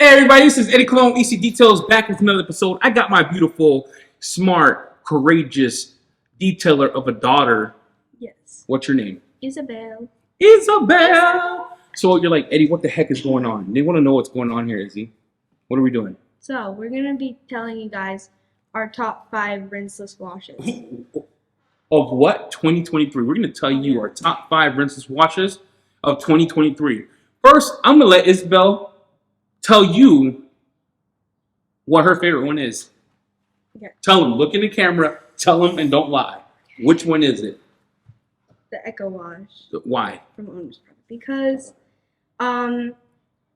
Hey everybody, this is Eddie Cologne, EC Details, back with another episode. I got my beautiful, smart, courageous detailer of a daughter. Yes. What's your name? Isabel. Isabel! So you're like, Eddie, what the heck is going on? They want to know what's going on here, Izzy. What are we doing? So, we're going to be telling you guys our top 5 rinseless washes. Of what? 2023. We're going to tell you our top 5 rinseless washes of 2023. First, I'm going to let Isabel tell you what her favorite one is. Okay. Tell them. Look in the camera. Tell them and don't lie. Which one is it? The Echo Wash. Why? From Owner's Product. Because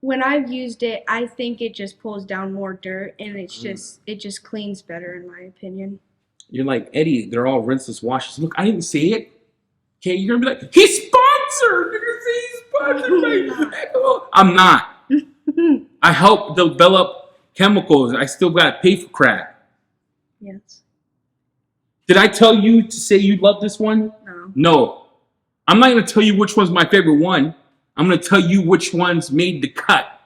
when I've used it, I think it just pulls down more dirt and it just cleans better in my opinion. You're like, Eddie, they're all rinseless washes. Look, I didn't say it. Okay, you're going to be like, he's sponsored. You're going to say he's sponsored by Echo. I'm not. I help develop chemicals. I still got to pay for crap. Yes. Did I tell you to say you love this one? No. No. I'm not going to tell you which one's my favorite one. I'm going to tell you which ones made the cut.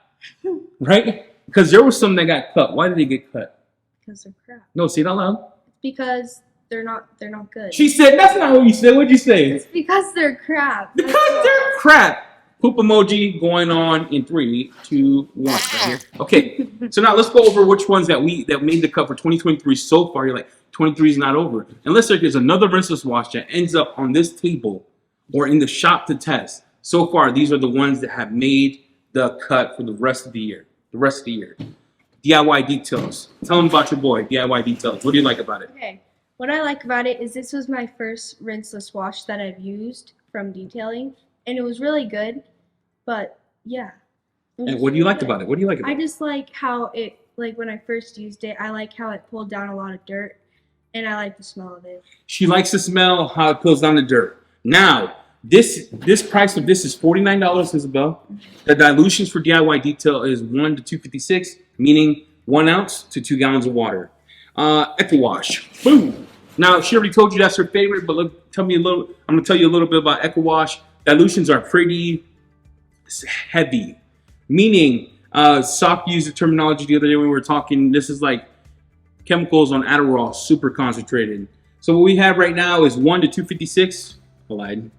Right? Because there was some that got cut. Why did they get cut? Because they're crap. No, say it out loud. It's because they're not good. She said, that's not what you said. What'd you say? It's because they're crap. Because they're crap. Poop emoji going on in 3, 2, 1. Right here. Okay, so now let's go over which ones that made the cut for 2023 so far. You're like, 23 is not over. Unless there's another rinseless wash that ends up on this table or in the shop to test. So far, these are the ones that have made the cut for the rest of the year. DIY Details. Tell them about your boy, DIY Details. What do you like about it? Okay. What I like about it is this was my first rinseless wash that I've used from detailing, and it was really good. But yeah. And what do you like about it? What do you like about it? I just like how it, like when I first used it, I like how it pulled down a lot of dirt, and I like the smell of it. She likes the smell, how it pulls down the dirt. Now, this price of this is $49, Isabel. The dilutions for DIY Detail is 1 to 256, meaning 1 ounce to 2 gallons of water. Echo Wash. Boom. Now, she already told you that's her favorite, but I'm going to tell you a little bit about Echo Wash. Dilutions are pretty heavy, meaning Sock used the terminology the other day when we were talking. This is like chemicals on Adderall, super concentrated. So what we have right now is 1 to 256. I lied.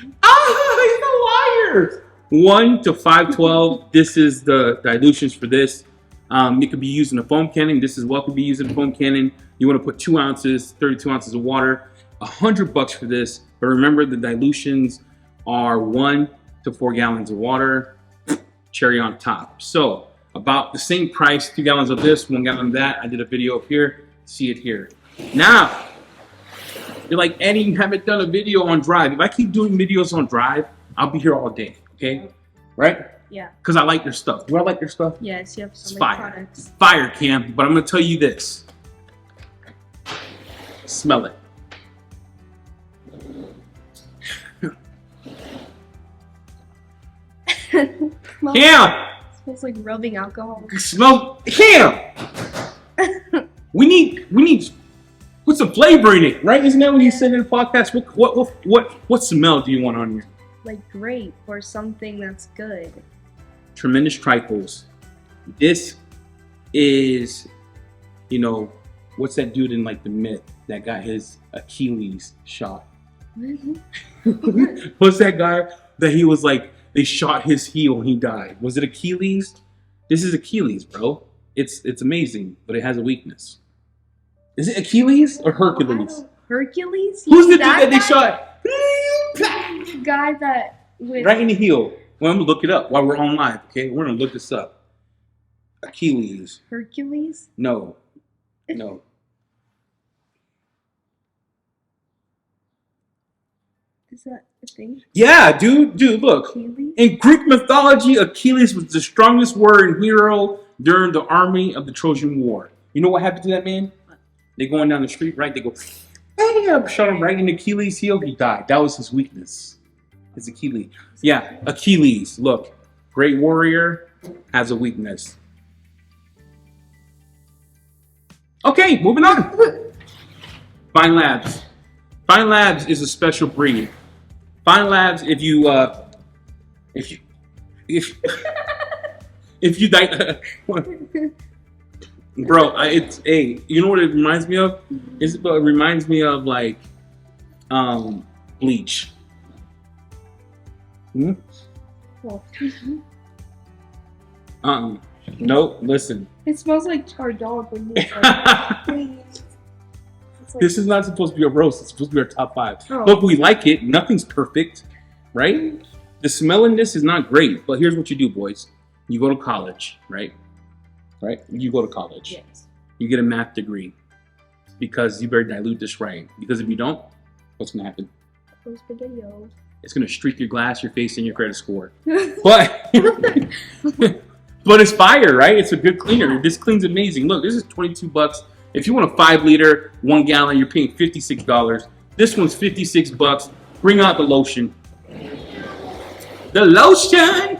He's a liar. 1 to 512. This is the dilutions for this. It could be used in a foam cannon. This is what could be used in a foam cannon. You want to put 2 ounces, 32 ounces of water. $100 for this. But remember, the dilutions are 1 to 4 gallons of water, cherry on top. So about the same price, 2 gallons of this, 1 gallon of that. I did a video up here, see it here. Now, you're like, Eddie, you haven't done a video on Drive. If I keep doing videos on Drive, I'll be here all day, okay? Right? Yeah. Because I like their stuff. Do I like their stuff? Yes, you have some products. Fire, Cam, but I'm going to tell you this. Smell it. Cam! Smells like rubbing alcohol. Smell, Cam! we need put some flavor in it, right? Isn't that what you said in the podcast? What smell do you want on here? Like grape or something that's good. Tremendous trifles. This is, what's that dude in like the myth that got his Achilles shot? What's that guy that he was like, they shot his heel and he died? Was it Achilles? This is Achilles, bro. It's amazing, but it has a weakness. Is it Achilles or Hercules? Hercules? Who's the dude that they shot? The guy that with right in the heel. Well, I'm gonna look it up while we're on live. Okay, we're gonna look this up. Achilles. Hercules? No. Is that a thing? Yeah, dude, look. Achilles? In Greek mythology, Achilles was the strongest warrior and hero during the army of the Trojan War. You know what happened to that man? They going down the street, right? They go, bam, shot him right in Achilles' heel. He died. That was his weakness. His Achilles. Yeah, Achilles. Look, great warrior has a weakness. Okay, moving on. Fine Labs. Fine Labs is a special breed. Fine Labs, if If you like, bro, it's you know what it reminds me of? It reminds me of like bleach. Hmm? Well, Nope. Listen. it smells like charred dog when you it's like, This is not supposed to be a roast. It's supposed to be our top 5. Oh. Look, we like it. Nothing's perfect, right? The smell in this is not great, but here's what you do, boys. You go to college, right? Right? You go to college. yes. You get a math degree because you better dilute this right. Because if you don't, what's going to happen? Those spaghettios. It's going to streak your glass, your face, and your credit score. But but it's fire, right? It's a good cleaner. This cleans amazing. Look, this is $22. If you want a 5 liter, 1 gallon, you're paying $56. This one's $56. Bring out the lotion. The lotion!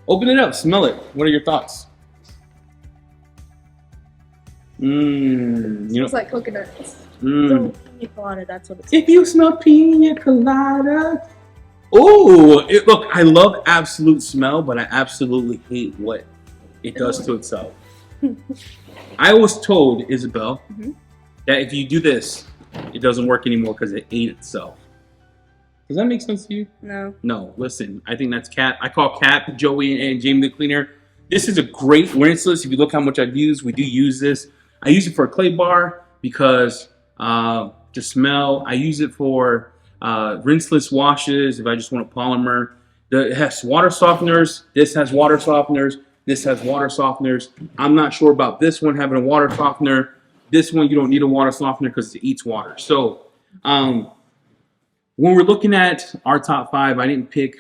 Open it up, smell it. What are your thoughts? You know, It's like coconuts. mm. Pina colada, that's what it's If you smell pina colada. Oh, look, I love absolute smell, but I absolutely hate what it does to itself. I was told, Isabel, that if you do this, it doesn't work anymore because it ate itself. Does that make sense to you? No. No, listen, I think that's Cap. I call Cap, Joey, and Jamie the cleaner. This is a great rinseless. If you look how much I've used, we do use this. I use it for a clay bar because the smell. I use it for rinseless washes if I just want a polymer. It has water softeners. This has water softeners. This has water softeners. I'm not sure about this one having a water softener. This one, you don't need a water softener because it eats water. So when we're looking at our top 5, I didn't pick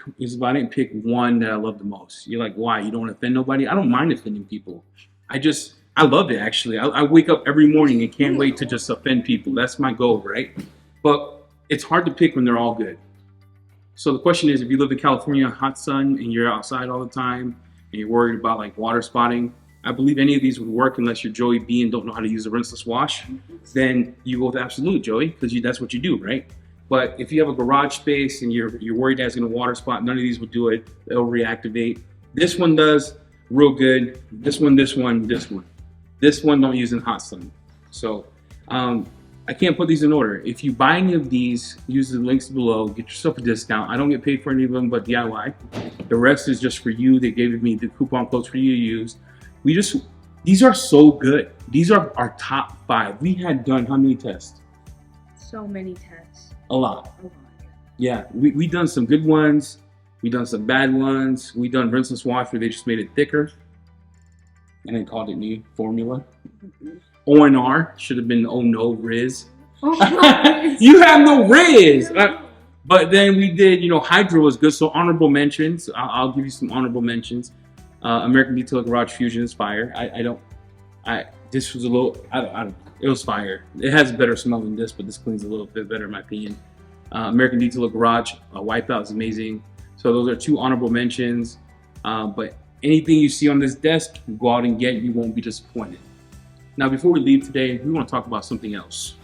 one that I love the most. You're like, why? You don't want to offend nobody? I don't mind offending people. I love it, actually. I wake up every morning and can't wait to just offend people. That's my goal, right? But it's hard to pick when they're all good. So the question is, if you live in California, hot sun, and you're outside all the time, and you're worried about like water spotting, I believe any of these would work unless you're Joey B and don't know how to use a rinseless wash. Then you go with Absolute, Joey, because that's what you do, right? But if you have a garage space and you're worried that it's going to water spot, none of these will do it. They'll reactivate. This one does real good. This one. This one don't use in hot sun. So I can't put these in order. If you buy any of these, use the links below. Get yourself a discount. I don't get paid for any of them, but DIY. The rest is just for you. They gave me the coupon codes for you to use. These are so good. These are our top 5. We had done how many tests? So many tests. A lot. Yeah, we done some good ones. We done some bad ones. We done rinseless wash where they just made it thicker and then called it new formula. ONR should have been oh no Riz. You have no Riz. But then we did, Hydro was good. So honorable mentions. I'll give you some honorable mentions. American Detail Garage Fusion is fire. This was a little, I don't. It was fire. It has a better smell than this, but this cleans a little bit better in my opinion. American Detail Garage Wipeout is amazing. So those are 2 honorable mentions. But anything you see on this desk, go out and get. You won't be disappointed. Now, before we leave today, we want to talk about something else.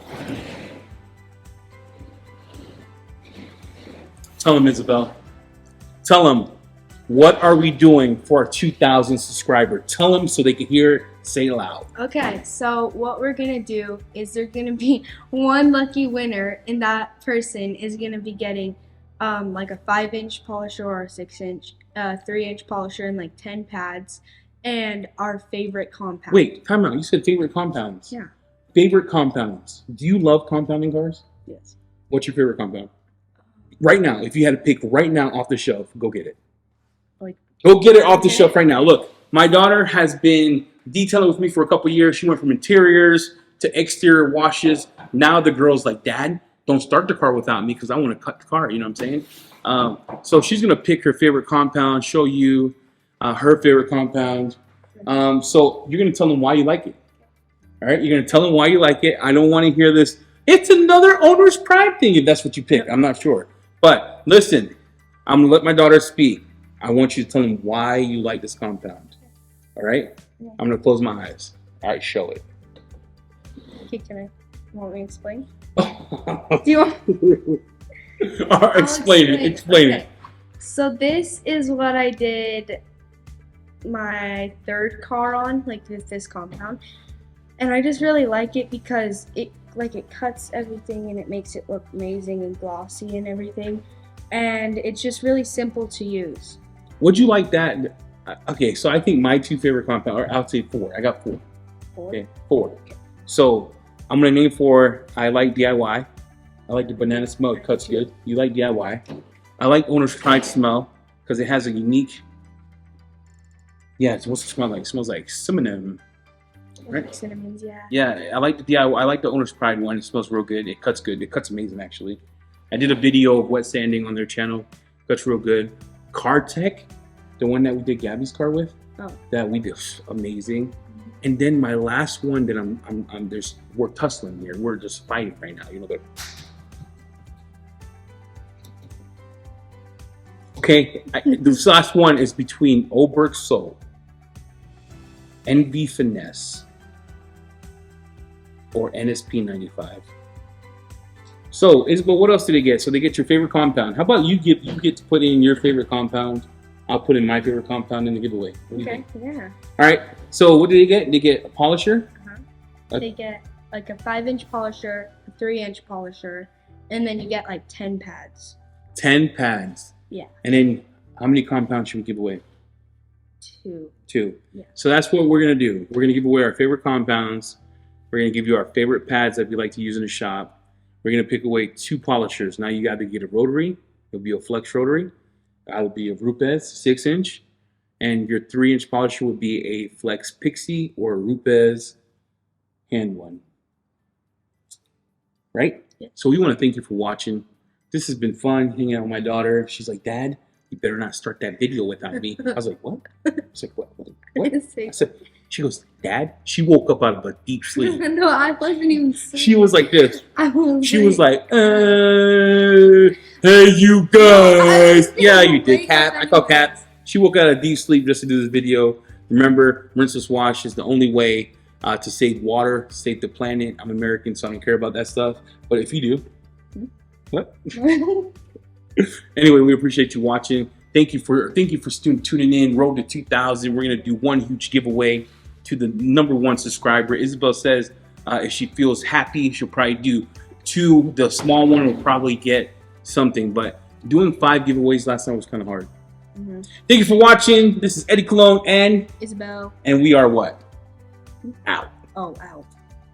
Tell them, Isabel. Tell them, what are we doing for our 2,000 subscriber? Tell them so they can hear it. Say loud. Okay, so what we're gonna do is there's gonna be one lucky winner, and that person is gonna be getting like a 5-inch polisher or a 6-inch, 3-inch polisher, and like 10 pads, and our favorite compound. Wait, time out. You said favorite compounds. Yeah. Favorite compounds. Do you love compounding cars? Yes. What's your favorite compound? Right now, if you had to pick right now off the shelf, go get it. Go get it off the shelf right now. Look, my daughter has been detailing with me for a couple years. She went from interiors to exterior washes. Now the girl's like, Dad, don't start the car without me because I want to cut the car. You know what I'm saying? So she's going to pick her favorite compound, show you her favorite compound. So you're going to tell them why you like it. All right? You're going to tell them why you like it. I don't want to hear this. It's another owner's pride thing if that's what you pick. I'm not sure. But listen, I'm going to let my daughter speak. I want you to tell them why you like this compound. All right? I'm going to close my eyes. All right, show it. Okay, you want me to explain? Do you want? All right, explain it. Okay. So this is what I did my third car on, like with this compound, and I just really like it because it cuts everything and it makes it look amazing and glossy and everything, and it's just really simple to use. Would you like that? Okay, so I think my two favorite compound, or I'll say four. I got four. Okay, four. So I'm gonna name four. I like DIY. I like the banana smell. It cuts good. You like DIY. I like owner's pride smell because it has a unique. Yeah, what's it smell like? It smells like cinnamon. Right? Cinnamons, yeah. Yeah, I like the DIY. I like the owner's pride one. It smells real good. It cuts good. It cuts amazing actually. I did a video of wet sanding on their channel. Cuts real good. Car Tech, the one that we did Gabby's car with. Oh. That we did amazing. And then my last one that we're tussling here. We're just fighting right now. You know the. Okay, this last one is between Oberg Soul, NV Finesse, or NSP 95. So, Isabel, what else did they get? So they get your favorite compound. How about you get to put in your favorite compound? I'll put in my favorite compound in the giveaway. Okay, yeah. All right. So what did they get? They get a polisher. They get like a 5-inch polisher, a 3-inch polisher, and then you get like 10 pads. 10 pads. Yeah. And then how many compounds should we give away? 2. 2. Yeah. So that's what we're gonna do. We're gonna give away our favorite compounds. We're gonna give you our favorite pads that we like to use in the shop. We're gonna pick away 2 polishers. Now you gotta get a rotary. It'll be a flex rotary. That'll be a Rupes 6-inch. And your 3-inch polisher would be a Flex Pixie or a Rupes hand one. Right? Yeah. So we want to thank you for watching. This has been fun hanging out with my daughter. She's like, Dad, you better not start that video without me. I was like, what? I was like, what? I said, she goes, Dad? She woke up out of a deep sleep. No, I wasn't even sleeping. She was like this. She was like, hey, you guys. Yeah, you did. Cat. I call Cat. She woke out of deep sleep just to do this video. Remember, rinseless wash is the only way to save water, save the planet. I'm American, so I don't care about that stuff. But if you do, what? Anyway, we appreciate you watching. Thank you for tuning in. Road to 2,000. We're gonna do one huge giveaway to the #1 subscriber. Isabel says if she feels happy, she'll probably do 2. The small one will probably get something, but doing 5 giveaways last time was kind of hard. Thank you for watching. This is Eddie Cologne and Isabel. And we are what? Out. Oh, out.